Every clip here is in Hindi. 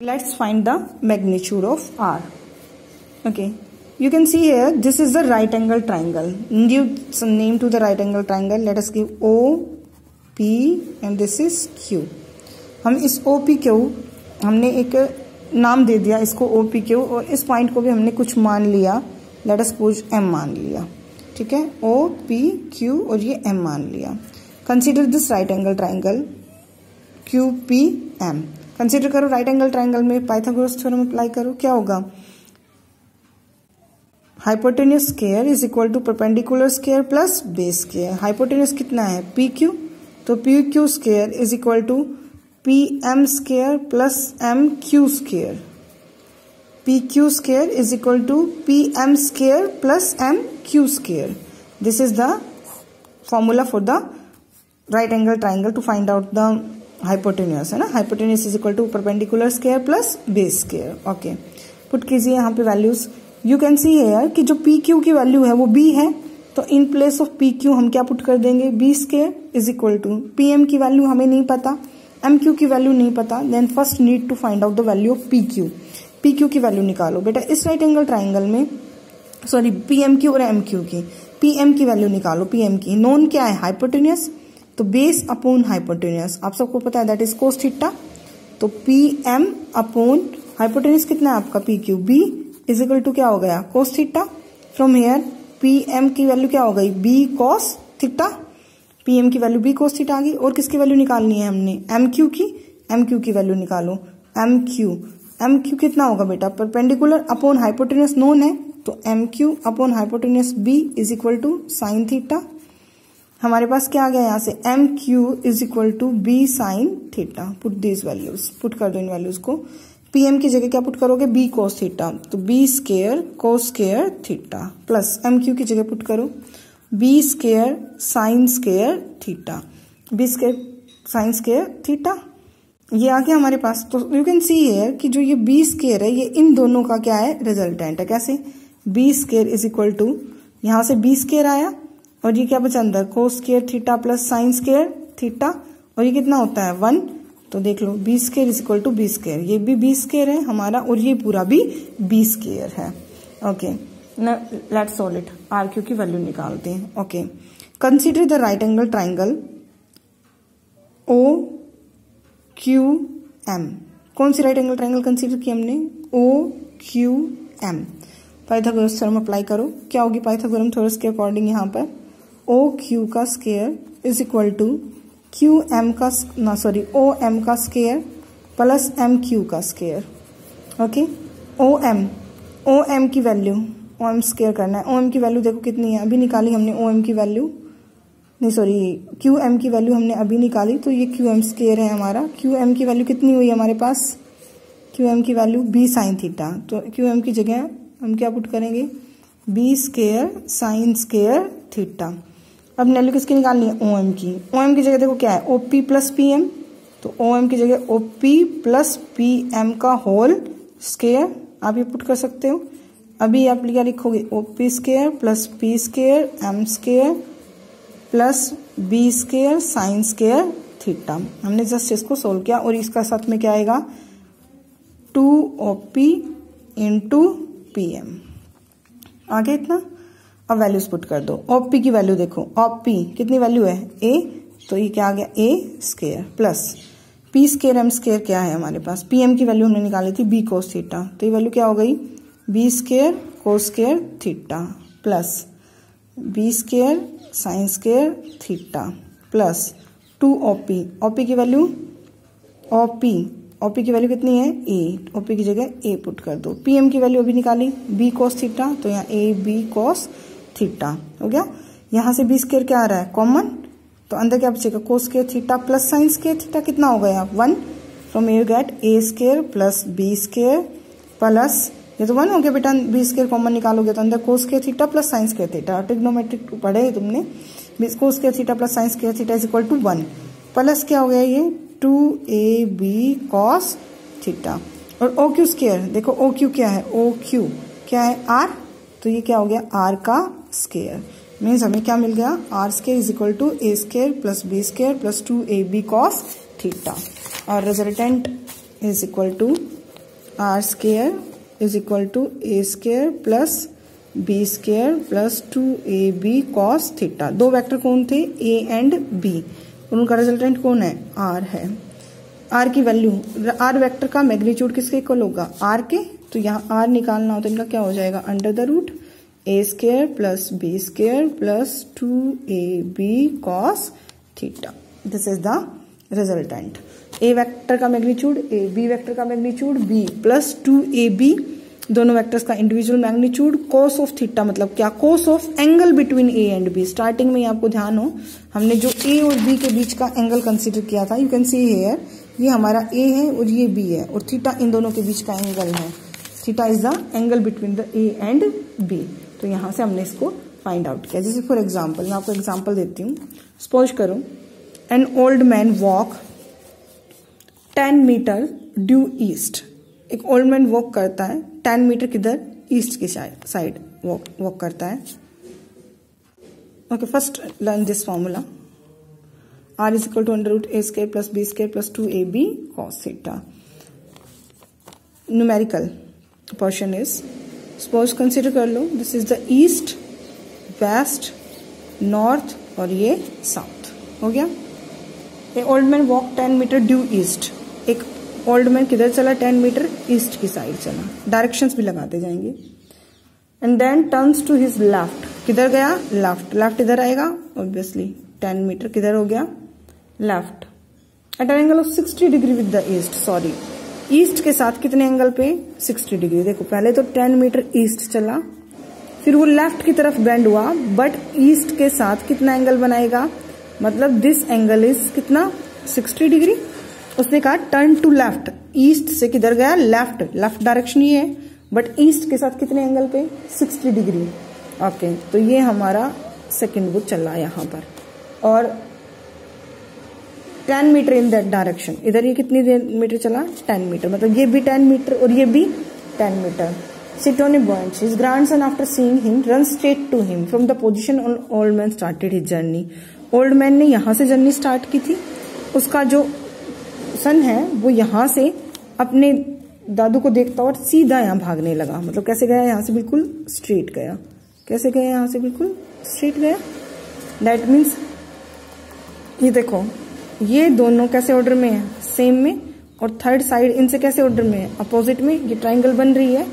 Let's find the magnitude of R. Okay, you can see here this is the right angle triangle. Give some name to the right angle triangle. Let us give O, P and this is Q. हम इस O, P, Q हमने एक नाम दे दिया इसको O, P, Q और इस पॉइंट को भी हमने कुछ मान लिया. Let us suppose M मान लिया. ठीक है, O, P, Q और ये M मान लिया. Consider this right angle triangle Q, P, M. Consider करो राइट एंगल ट्राइंगल में पाइथागोरस थ्योरम अप्लाई करो. क्या होगा? Hypotenuse square is equal to perpendicular square plus base square. Hypotenuse कितना है? P Q. तो P Q square is equal to P M square plus M Q square. P Q square is equal to P M square plus M Q square. This is the formula for the right angle triangle to find out the hypotenuse है ना. Hypotenuse is equal to perpendicular square plus base square. Okay, put कीजिए यहाँ पे values. You can see here कि जो पी क्यू की वैल्यू है वो बी है, तो in place of P Q हम क्या पुट कर देंगे? B square is equal to P M की वैल्यू हमें नहीं पता, एम क्यू की वैल्यू नहीं पता. Then first need to find out the value of P Q. P Q की वैल्यू निकालो बेटा. इस राइट एंगल ट्राइंगल में सॉरी पी एम क्यू और एम क्यू की, पी एम की वैल्यू निकालो. पी एम की नोन क्या है? हाइपोटेन्यूस. तो बेस अपॉन हाइपोटेन्यूस आप सबको पता है दैट इज कोस थीटा. तो पी एम अपॉन हाइपोटेन्यूस कितना है आपका? P Q. B is equal to क्या हो गया? Cos theta. From here P M की वैल्यू क्या हो गई? B cos theta. P M की वैल्यू बी कोस थीटा आ गई. और किसकी वैल्यू निकालनी है हमने? एम क्यू की. एम क्यू की वैल्यू निकालो. M Q. एम क्यू कितना होगा बेटा? परपेंडिकुलर अपॉन हाइपोटेन्यूस नोन है, तो M Q upon hypotenuse B is equal to sine theta. हमारे पास क्या आ गया यहाँ से? M Q is equal to B sine theta. Put this values, put कर दो इन वैल्यूज को. पी एम की जगह क्या पुट करोगे? B cos theta. तो B square cos square theta plus M Q की जगह पुट करो B square sine square theta. B square sine square theta ये आ गया हमारे पास. तो यू कैन सी हियर कि जो ये बी स्क्वायर है ये इन दोनों का क्या है? रिजल्टेंट है. कैसे? B square is equal to यहां से बी स्क्वायर आया और ये क्या बचा अंदर? Cos square theta plus sine square theta. और ये कितना होता है? 1. तो देख लो B square is equal to B square. ये भी बी स्क्वायर है हमारा और ये पूरा भी बी स्क्वायर है. Okay, let's solve it. R Q की वैल्यू निकालते हैं. Okay, consider the right angle triangle O Q M. कौन सी राइट एंगल ट्राइंगल कंसीडर की हमने? O Q M. Pythagoras theorem apply करो. क्या होगी पाइथागोरस थ्योरम के अकॉर्डिंग? यहाँ पर ओ क्यू का square is equal to Q M का ओ एम का स्क्वायर प्लस एम क्यू का स्क्वायर. ओके, ओ एम की वैल्यू ओ एम स्क्वायर करना है. ओ एम की वैल्यू देखो कितनी है? अभी निकाली हमने ओ एम की वैल्यू. नहीं सॉरी, क्यू एम की वैल्यू हमने अभी निकाली. तो ये क्यू एम स्क्वायर है हमारा. क्यू एम की वैल्यू कितनी हुई हमारे पास? क्यू एम की वैल्यू बी साइन थीटा. तो क्यू एम की जगह हम क्या पुट करेंगे? B square sine square theta. अब वैल्यू किसकी निकालनी है? ओ एम की. ओ एम की जगह देखो क्या है? O P plus P M. तो ओ एम की जगह O P plus P M का होल स्क्वायर आप ये पुट कर सकते हो. अभी आप क्या लिखोगे? O P square plus P square M square plus B square sine square theta. हमने जस्ट इसको सोल्व किया और इसका साथ में क्या आएगा? 2 O P into P M. आगे इतना. अब वैल्यूज पुट कर दो. ऑफ पी की वैल्यू देखो. ऑफ पी कितनी वैल्यू है? ए. तो ये क्या आ गया? A square plus P square M square क्या है हमारे पास? पी एम की वैल्यू हमने निकाली थी बी कोस थीटा. तो ये वैल्यू क्या हो गई? B square cos square theta plus B square sine square theta plus 2 OP. OP की वैल्यू ओपी की वैल्यू कितनी है? ए. ओपी की जगह ए पुट कर दो. पीएम की वैल्यू अभी निकाली बी कोस थीटा. तो यहाँ ए बी कोस थीटा हो गया. यहाँ से बी स्क्वायर क्या आ रहा है? कॉमन. तो अंदर क्या बचेगा? Cos square theta plus sine square theta. कितना हो गया? 1. From you get A square plus B square plus ये तो 1 हो गया बेटा. बी स्क्वायर कॉमन निकालोगे तो अंदर cos square theta plus sine square theta. Trigonometric पढ़े तुमने. Cos square theta plus sine square theta is equal to 1 plus क्या हो गया? ये 2ab cos थीटा. और ओ क्यू स्क्वायर देखो. ओ क्यू क्या है? ओ क्यू क्या है? आर. तो ये क्या हो गया? आर का स्क्वायर. मीन्स हमें क्या मिल गया? R square is equal to A square plus B square plus 2ab cos theta. और resultant is equal to R square is equal to A square plus B square plus 2ab cos theta. दो वेक्टर कौन थे, ए एंड बी, उनका रिजल्टेंट कौन है, आर है। आर की वैल्यू, आर वेक्टर का मैग्नीट्यूड किसके इक्वल होगा, आर के, तो यहाँ आर निकालना हो तो इनका क्या हो जाएगा, under the root A square plus B square plus 2ab cos theta. This is the resultant. A vector का मैग्नीट्यूड ए, बी वेक्टर का मैग्नीट्यूड बी प्लस 2ab, दोनों वेक्टर्स का individual magnitude, cos of theta मतलब क्या, cos of angle between A and B. Starting में आपको ध्यान हो हमने जो ए और बी के बीच का एंगल कंसीडर किया था, यू कैन सी हियर, ये हमारा ए है और ये बी है और थीटा इन दोनों के बीच का एंगल है। Theta is the angle between the A and B. तो यहां से हमने इसको फाइंड आउट किया। जैसे फॉर एग्जाम्पल, मैं आपको एग्जाम्पल देती हूँ। सपोज करो an old man walk 10 metre due east. एक ओल्ड मैन वॉक करता है 10 मीटर किधर, ईस्ट की साइड वॉक करता है। Okay, first learn this formula, R is equal to under root A square plus B square plus 2ab cos theta. Numerical portion is, suppose consider कर लो, this is the east, west, north और ये साउथ। हो गया। A old man walk 10 metre due east. एक ओल्ड मैन किधर चला, 10 मीटर ईस्ट की साइड चला। डायरेक्शंस भी लगाते जाएंगे। And then turns to his left, किधर गया, लेफ्ट। लेफ्ट इधर आएगा ऑब्वियसली, 10 मीटर किधर हो गया, left. At an angle of 60 degree with the east, sorry east के साथ कितने एंगल पे, 60 डिग्री। देखो पहले तो 10 मीटर ईस्ट चला, फिर वो लेफ्ट की तरफ बेंड हुआ, बट ईस्ट के साथ कितना एंगल बनाएगा, मतलब दिस एंगल इज कितना, 60 डिग्री। उसने कहा टर्न टू लेफ्ट, ईस्ट से किधर गया, लेफ्ट, लेफ्ट डायरेक्शन ये है, बट ईस्ट के साथ कितने एंगल पे, 60 डिग्री। ओके, तो ये हमारा सेकंड वो चला यहाँ पर, और 10 मीटर इन दैट डायरेक्शन। इधर ये कितनी मीटर चला, 10 मीटर, मतलब ये भी 10 मीटर और ये भी 10 metre. Sit on a bench. His grandson, after seeing him, runs straight to him from the position old man started his journey. Old man ने यहाँ से जर्नी स्टार्ट की थी, उसका जो सन है वो यहाँ से अपने दादू को देखता और सीधा यहाँ भागने लगा। मतलब कैसे गया, यहाँ से बिल्कुल स्ट्रेट गया। कैसे गया, यहाँ से बिल्कुल स्ट्रेट गया। दैट मीन्स ये देखो, ये दोनों कैसे ऑर्डर में है, सेम में, और थर्ड साइड इनसे कैसे ऑर्डर में है, अपोजिट में। ये ट्राइंगल बन रही है,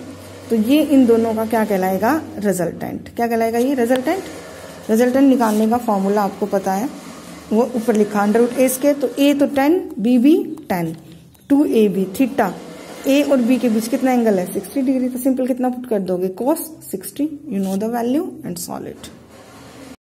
तो ये इन दोनों का क्या कहलाएगा, रिजल्टेंट। क्या कहलाएगा ये, रिजल्टेंट। रिजल्टेंट निकालने का फॉर्मूला आपको पता है, वो ऊपर लिखा अंडर रूट ए स्क्वायर, तो ए तो 10, बी भी 10, 2ab। थीटा ए और बी के बीच कितना एंगल है, 60 डिग्री। तो सिंपल कितना पुट कर दोगे, cos 60, you know the value and solve it.